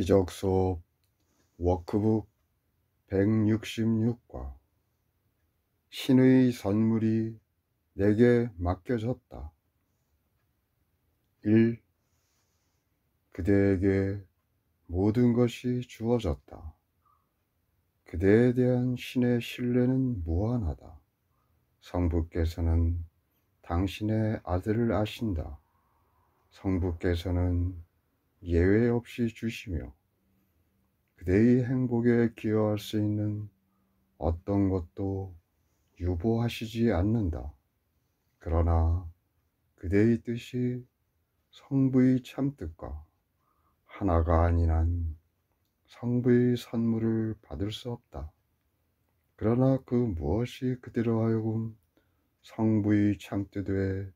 기적수업 워크북 166과 신의 선물이 내게 맡겨졌다. 1. 그대에게 모든 것이 주어졌다. 그대에 대한 신의 신뢰는 무한하다. 성부께서는 당신의 아들을 아신다. 성부께서는 예외 없이 주시며 그대의 행복에 기여할 수 있는 어떤 것도 유보하시지 않는다. 그러나 그대의 뜻이 성부의 참뜻과 하나가 아닌 한 성부의 선물을 받을 수 없다. 그러나 그 무엇이 그대로 하여금 성부의 참뜻 외에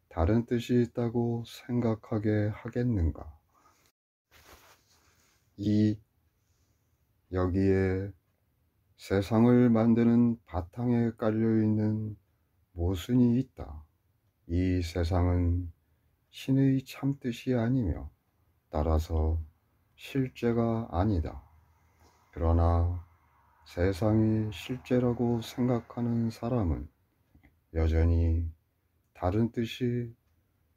다른 뜻이 있다고 생각하게 하겠는가? 2. 여기에 세상을 만드는 바탕에 깔려있는 모순이 있다. 이 세상은 신의 참뜻이 아니며 따라서 실제가 아니다. 그러나 세상이 실제라고 생각하는 사람은 여전히 다른 뜻이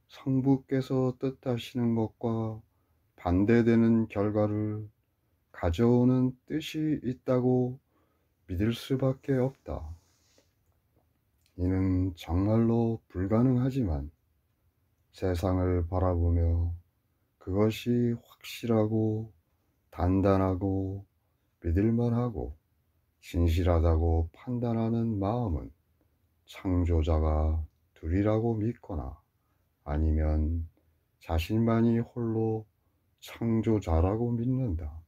성부께서 뜻하시는 것과 반대되는 결과를 가져오는 뜻이 있다고 믿을 수밖에 없다. 이는 정말로 불가능하지만 세상을 바라보며 그것이 확실하고 단단하고 믿을만하고 진실하다고 판단하는 마음은 창조자가 둘이라고 믿거나 아니면 자신만이 홀로 창조자라고 믿는다.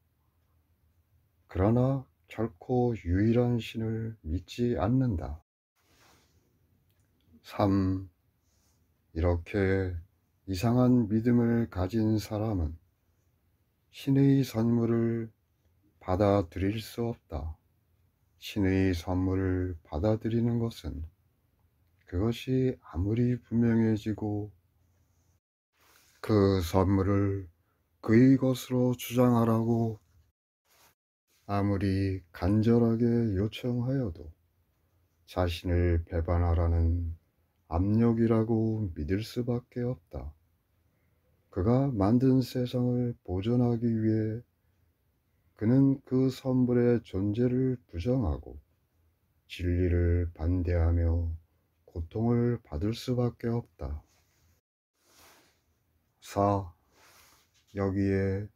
그러나 결코 유일한 신을 믿지 않는다. 3. 이렇게 이상한 믿음을 가진 사람은 신의 선물을 받아들일 수 없다. 신의 선물을 받아들이는 것은 그것이 아무리 분명해지고 그 선물을 그의 것으로 주장하라고 아무리 간절하게 요청하여도 자신을 배반하라는 압력이라고 믿을 수밖에 없다. 그가 만든 세상을 보존하기 위해 그는 그 선물의 존재를 부정하고 진리를 반대하며 고통을 받을 수밖에 없다. 4. 여기에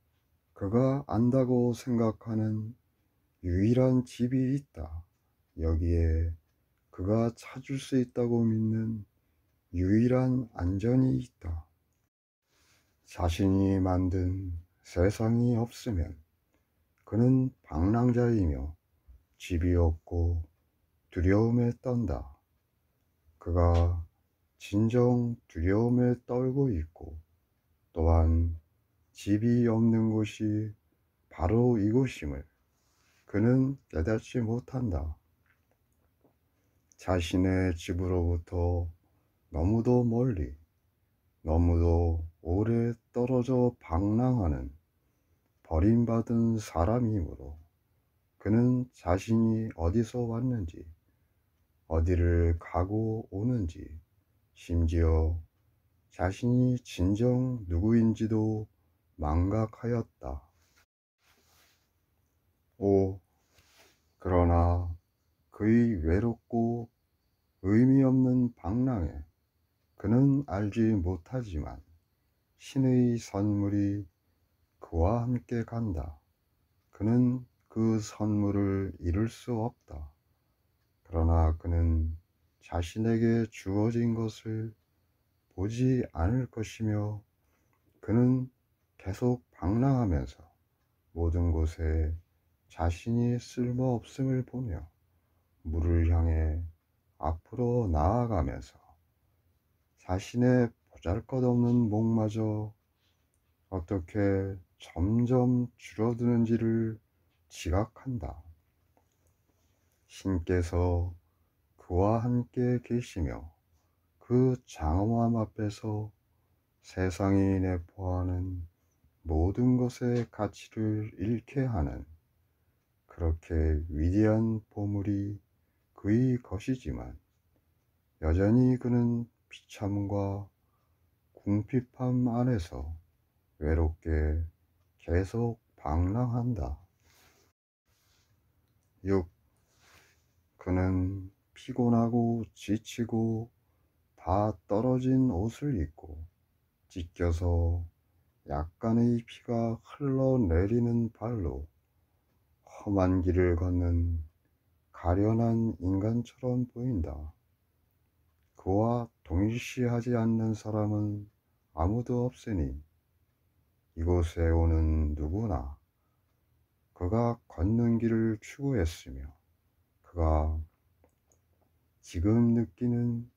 그가 안다고 생각하는 유일한 집이 있다. 여기에 그가 찾을 수 있다고 믿는 유일한 안전이 있다. 자신이 만든 세상이 없으면 그는 방랑자이며 집이 없고 두려움에 떤다. 그가 진정 두려움에 떨고 있고 또한 집이 없는 곳이 바로 이곳임을 그는 깨닫지 못한다. 자신의 집으로부터 너무도 멀리 너무도 오래 떨어져 방랑하는 버림받은 사람이므로 그는 자신이 어디서 왔는지 어디를 가고 오는지 심지어 자신이 진정 누구인지도 망각하였다. 5. 그러나 그의 외롭고 의미 없는 방랑에 그는 알지 못하지만 신의 선물이 그와 함께 간다. 그는 그 선물을 잃을 수 없다. 그러나 그는 자신에게 주어진 것을 보지 않을 것이며 그는 계속 방랑하면서 모든 곳에 자신이 쓸모없음을 보며 물을 향해 앞으로 나아가면서 자신의 보잘것없는 목마저 어떻게 점점 줄어드는지를 지각한다. 신께서 그와 함께 계시며 그 장엄함 앞에서 세상이 내포하는 모든 것의 가치를 잃게 하는 그렇게 위대한 보물이 그의 것이지만 여전히 그는 비참과 궁핍함 안에서 외롭게 계속 방랑한다. 6. 그는 피곤하고 지치고 다 떨어진 옷을 입고 찢겨서 약간의 피가 흘러내리는 발로 험한 길을 걷는 가련한 인간처럼 보인다. 그와 동일시하지 않는 사람은 아무도 없으니 이곳에 오는 누구나 그가 걷는 길을 추구했으며 그가 지금 느끼는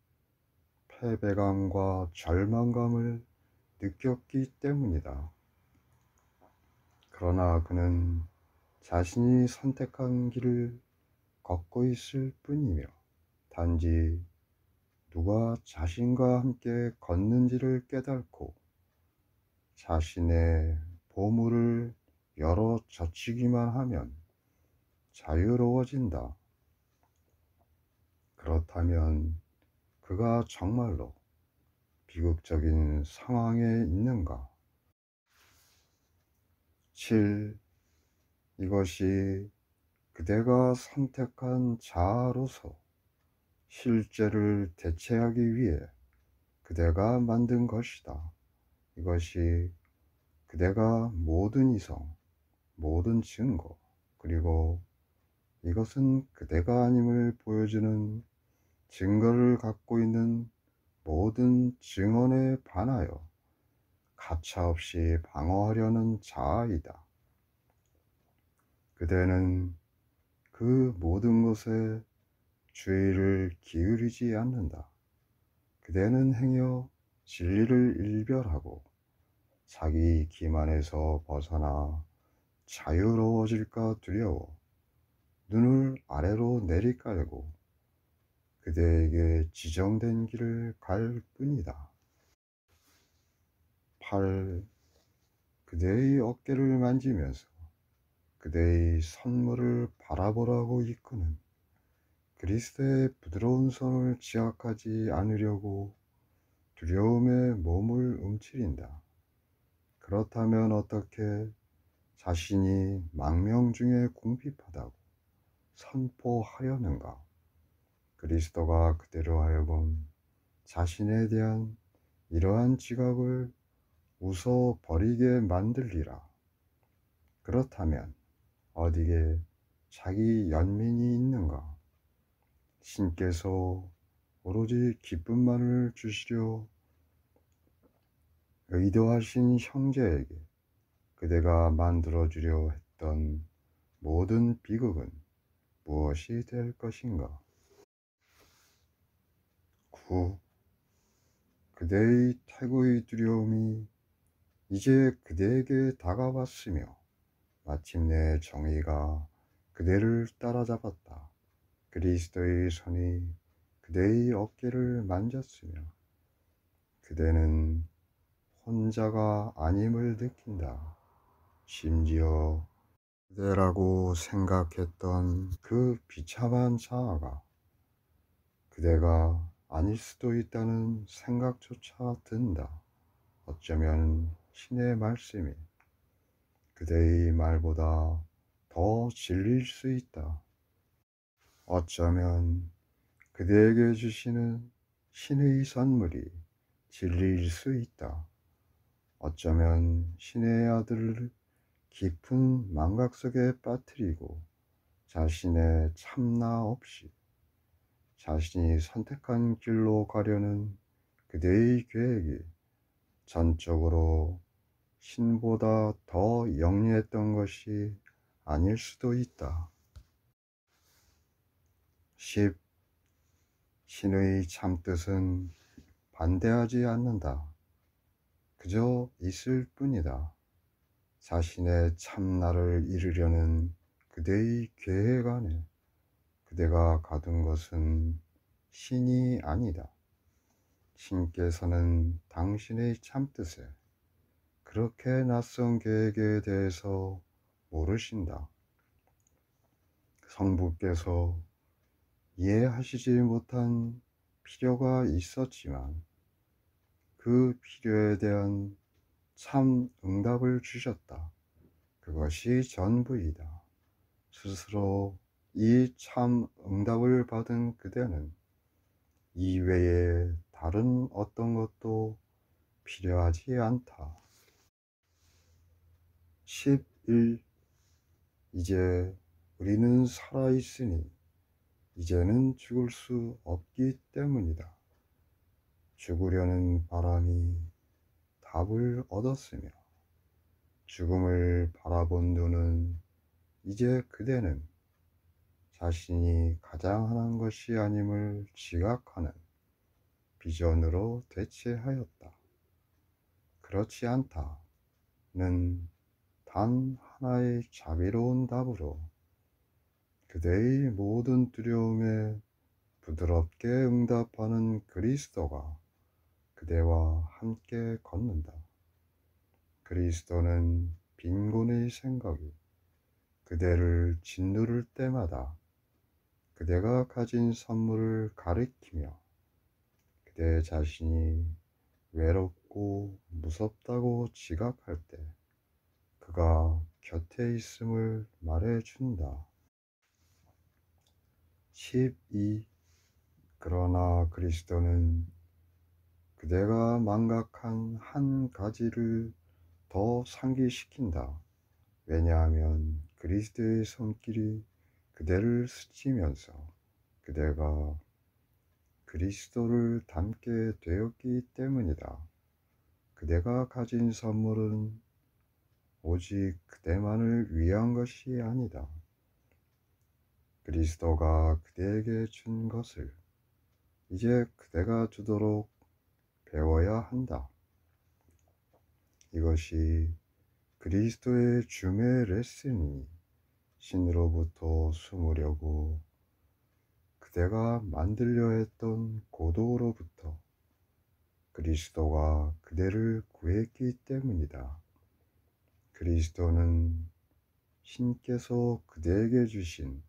패배감과 절망감을 느꼈기 때문이다. 그러나 그는 자신이 선택한 길을 걷고 있을 뿐이며 단지 누가 자신과 함께 걷는지를 깨닫고 자신의 보물을 열어 젖히기만 하면 자유로워진다. 그렇다면 그가 정말로 비극적인 상황에 있는가? 7. 이것이 그대가 선택한 자아로서 실제를 대체하기 위해 그대가 만든 것이다. 이것이 그대가 모든 이성, 모든 증거, 그리고 이것은 그대가 아님을 보여주는 증거를 갖고 있는 모든 증언에 반하여 가차없이 방어하려는 자아이다. 그대는 그 모든 것에 주의를 기울이지 않는다. 그대는 행여 진리를 일별하고 자기 기만에서 벗어나 자유로워질까 두려워 눈을 아래로 내리깔고 그대에게 지정된 길을 갈 뿐이다. 8. 그대의 어깨를 만지면서 그대의 선물을 바라보라고 이끄는 그리스도의 부드러운 손을 지각하지 않으려고 두려움에 몸을 움츠린다. 그렇다면 어떻게 자신이 망명 중에 궁핍하다고 선포하려는가? 그리스도가 그대로 하여금 자신에 대한 이러한 지각을 웃어버리게 만들리라. 그렇다면 어디에 자기 연민이 있는가? 신께서 오로지 기쁨만을 주시려 의도하신 형제에게 그대가 만들어주려 했던 모든 비극은 무엇이 될 것인가? 9. 그대의 태고의 두려움이 이제 그대에게 다가왔으며 마침내 정의가 그대를 따라잡았다. 그리스도의 손이 그대의 어깨를 만졌으며 그대는 혼자가 아님을 느낀다. 심지어 그대라고 생각했던 그 비참한 자아가 그대가 아닐 수도 있다는 생각조차 든다. 어쩌면 신의 말씀이 그대의 말보다 더 진리일 수 있다. 어쩌면 그대에게 주시는 신의 선물이 진리일 수 있다. 어쩌면 신의 아들을 깊은 망각 속에 빠뜨리고 자신의 참나 없이 자신이 선택한 길로 가려는 그대의 계획이 전적으로 신보다 더 영리했던 것이 아닐 수도 있다. 10. 신의 참뜻은 반대하지 않는다. 그저 있을 뿐이다. 자신의 참나를 이루려는 그대의 계획 안에 그대가 가둔 것은 신이 아니다. 신께서는 당신의 참뜻에 그렇게 낯선 계획에 대해서 모르신다. 성부께서 이해하시지 못한 필요가 있었지만 그 필요에 대한 참 응답을 주셨다. 그것이 전부이다. 스스로 이 참 응답을 받은 그대는 이외에 다른 어떤 것도 필요하지 않다. 11. 이제 우리는 살아있으니 이제는 죽을 수 없기 때문이다. 죽으려는 바람이 답을 얻었으며 죽음을 바라본 눈은 이제 그대는 자신이 가장 하는 것이 아님을 지각하는 비전으로 대체하였다. 그렇지 않다는 단 하나의 자비로운 답으로 그대의 모든 두려움에 부드럽게 응답하는 그리스도가 그대와 함께 걷는다. 그리스도는 빈곤의 생각이 그대를 짓누를 때마다 그대가 가진 선물을 가리키며 그대 자신이 외롭고 무섭다고 지각할 때 그가 곁에 있음을 말해준다. 12. 그러나 그리스도는 그대가 망각한 한 가지를 더 상기시킨다. 왜냐하면 그리스도의 손길이 그대를 스치면서 그대가 그리스도를 닮게 되었기 때문이다. 그대가 가진 선물은 오직 그대만을 위한 것이 아니다. 그리스도가 그대에게 준 것을 이제 그대가 주도록 배워야 한다. 이것이 그리스도의 줌의 레슨이니 신으로부터 숨으려고 그대가 만들려 했던 고도로부터 그리스도가 그대를 구했기 때문이다. 그리스도는 신께서 그대에게 주신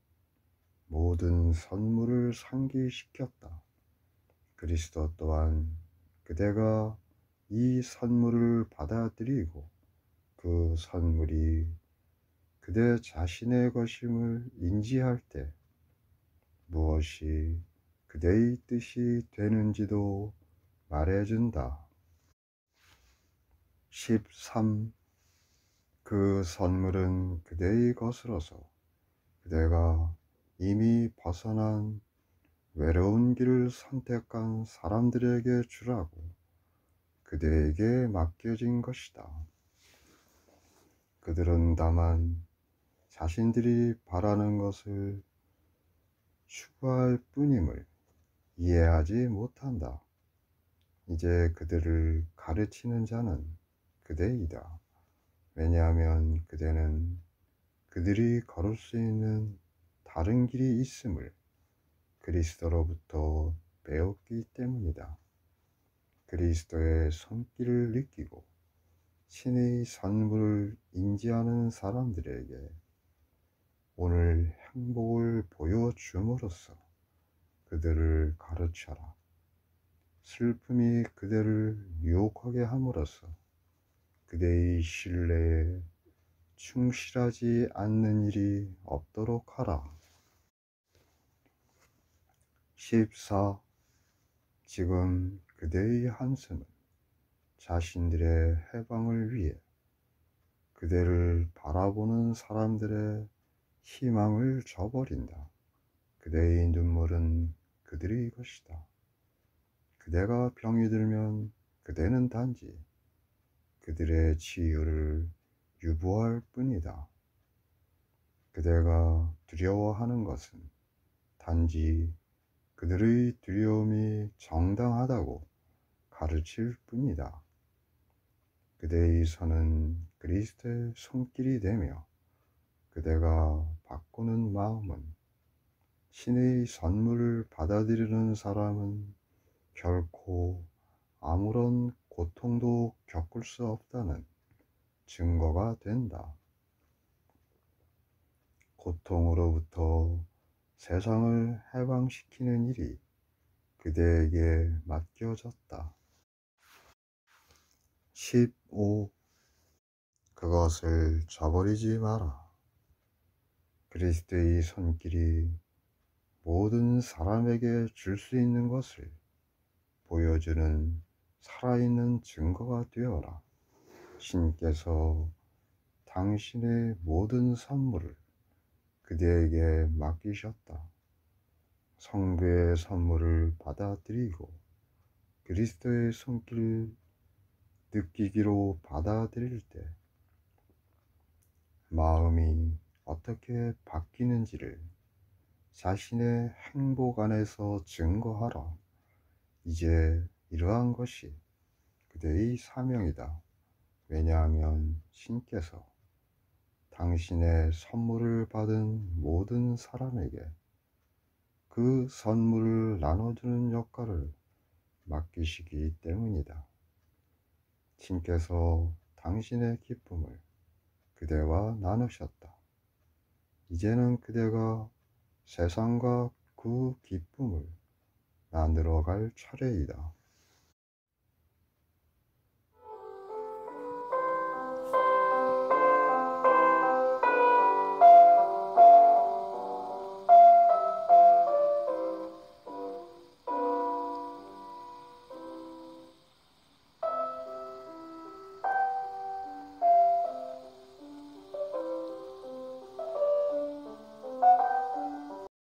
모든 선물을 상기시켰다. 그리스도 또한 그대가 이 선물을 받아들이고 그 선물이 그대 자신의 것임을 인지할 때 무엇이 그대의 뜻이 되는지도 말해준다. 13. 그 선물은 그대의 것으로서 그대가 이미 벗어난 외로운 길을 선택한 사람들에게 주라고 그대에게 맡겨진 것이다. 그들은 다만 자신들이 바라는 것을 추구할 뿐임을 이해하지 못한다. 이제 그들을 가르치는 자는 그대이다. 왜냐하면 그대는 그들이 걸을 수 있는 다른 길이 있음을 그리스도로부터 배웠기 때문이다. 그리스도의 손길을 느끼고 신의 선물을 인지하는 사람들에게 오늘 행복을 보여줌으로써 그들을 가르쳐라. 슬픔이 그대를 유혹하게 함으로써 그대의 신뢰에 충실하지 않는 일이 없도록 하라. 14. 지금 그대의 한숨은 자신들의 해방을 위해 그대를 바라보는 사람들의 희망을 저버린다. 그대의 눈물은 그들의 것이다. 그대가 병이 들면 그대는 단지 그들의 치유를 유보할 뿐이다. 그대가 두려워하는 것은 단지 그들의 두려움이 정당하다고 가르칠 뿐이다. 그대의 손은 그리스도의 손길이 되며 그대가 바꾸는 마음은 신의 선물을 받아들이는 사람은 결코 아무런 고통도 겪을 수 없다는 증거가 된다. 고통으로부터 세상을 해방시키는 일이 그대에게 맡겨졌다. 15. 그것을 저버리지 마라. 그리스도의 손길이 모든 사람에게 줄 수 있는 것을 보여주는 살아있는 증거가 되어라. 신께서 당신의 모든 선물을 그대에게 맡기셨다. 성부의 선물을 받아들이고 그리스도의 손길을 느끼기로 받아들일 때 마음이 어떻게 바뀌는지를 자신의 행복 안에서 증거하라. 이제 이러한 것이 그대의 사명이다. 왜냐하면 신께서 당신의 선물을 받은 모든 사람에게 그 선물을 나눠주는 역할을 맡기시기 때문이다. 신께서 당신의 기쁨을 그대와 나누셨다. 이제는 그대가 세상과 그 기쁨을 나누러 갈 차례이다.